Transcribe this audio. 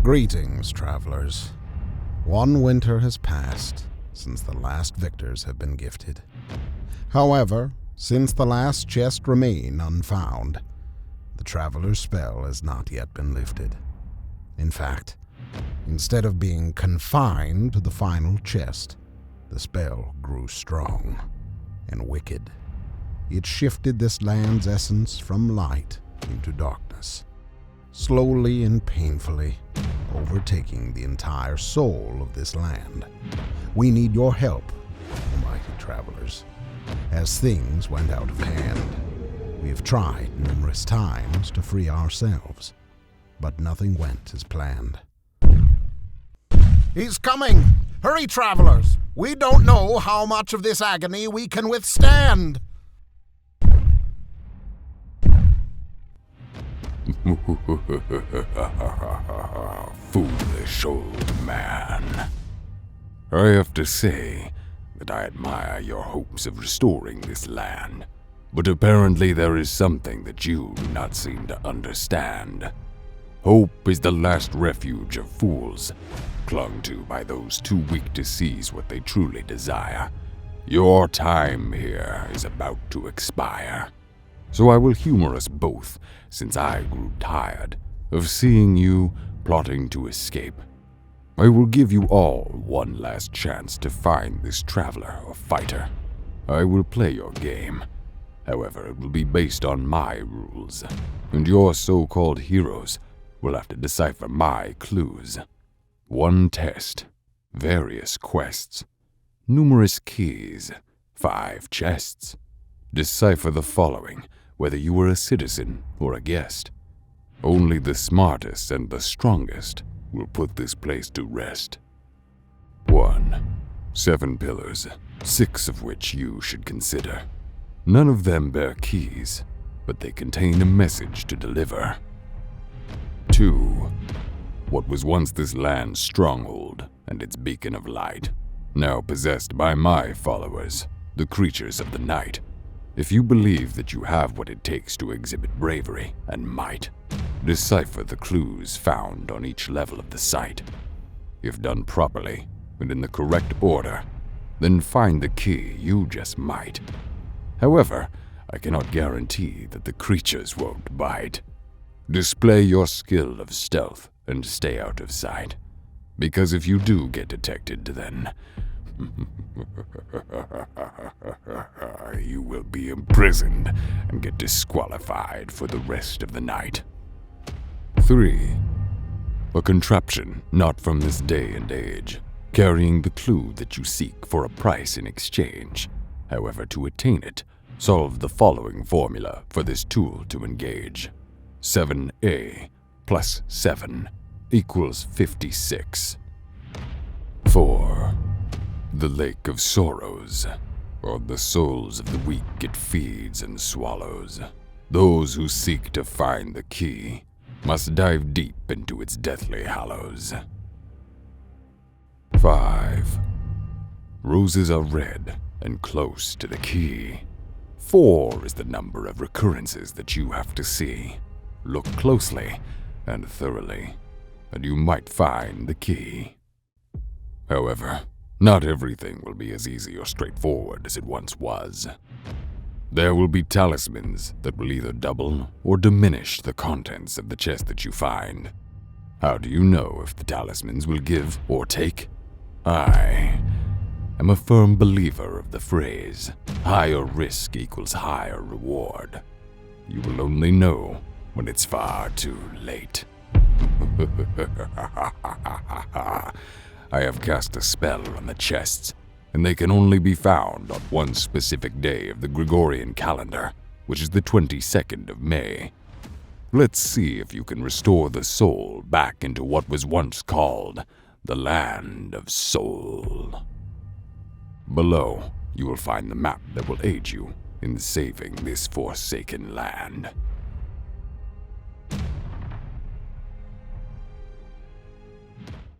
Greetings, travelers. One winter has passed since the last victors have been gifted. However, since the last chest remain unfound, the traveler's spell has not yet been lifted. In fact, instead of being confined to the final chest, the spell grew strong and wicked. It shifted this land's essence from light into darkness, slowly and painfully overtaking the entire soul of this land. We need your help, almighty travelers, as things went out of hand. We have tried numerous times to free ourselves, but nothing went as planned. He's coming! Hurry, travelers! We don't know how much of this agony we can withstand! Foolish old man. I have to say that I admire your hopes of restoring this land, but apparently there is something that you do not seem to understand. Hope is the last refuge of fools, clung to by those too weak to seize what they truly desire. Your time here is about to expire. So I will humor us both, since I grew tired of seeing you plotting to escape. I will give you all one last chance to find this traveler or fighter. I will play your game. However, it will be based on my rules, and your so-called heroes will have to decipher my clues. One test, various quests, numerous keys, 5 chests. Decipher the following, whether you were a citizen or a guest. Only the smartest and the strongest will put this place to rest. 1. 7 pillars, 6 of which you should consider. None of them bear keys, but they contain a message to deliver. 2. What was once this land's stronghold and its beacon of light, now possessed by my followers, the creatures of the night. If you believe that you have what it takes to exhibit bravery and might, decipher the clues found on each level of the site. If done properly and in the correct order, then find the key you just might. However, I cannot guarantee that the creatures won't bite. Display your skill of stealth and stay out of sight, because if you do get detected, then you will be imprisoned and get disqualified for the rest of the night. 3. A contraption not from this day and age, carrying the clue that you seek for a price in exchange. However, to attain it, solve the following formula for this tool to engage. 7A plus 7 equals 56. 4. The Lake of Sorrows. On the souls of the weak it feeds and swallows. Those who seek to find the key must dive deep into its deathly hollows. 5. Roses are red and close to the key. 4 is the number of recurrences that you have to see. Look closely and thoroughly, and you might find the key. However, not everything will be as easy or straightforward as it once was. There will be talismans that will either double or diminish the contents of the chest that you find. How do you know if the talismans will give or take? I am a firm believer of the phrase, higher risk equals higher reward. You will only know when it's far too late. I have cast a spell on the chests, and they can only be found on one specific day of the Gregorian calendar, which is the 22nd of May. Let's see if you can restore the soul back into what was once called the Land of Soul. Below, you will find the map that will aid you in saving this forsaken land.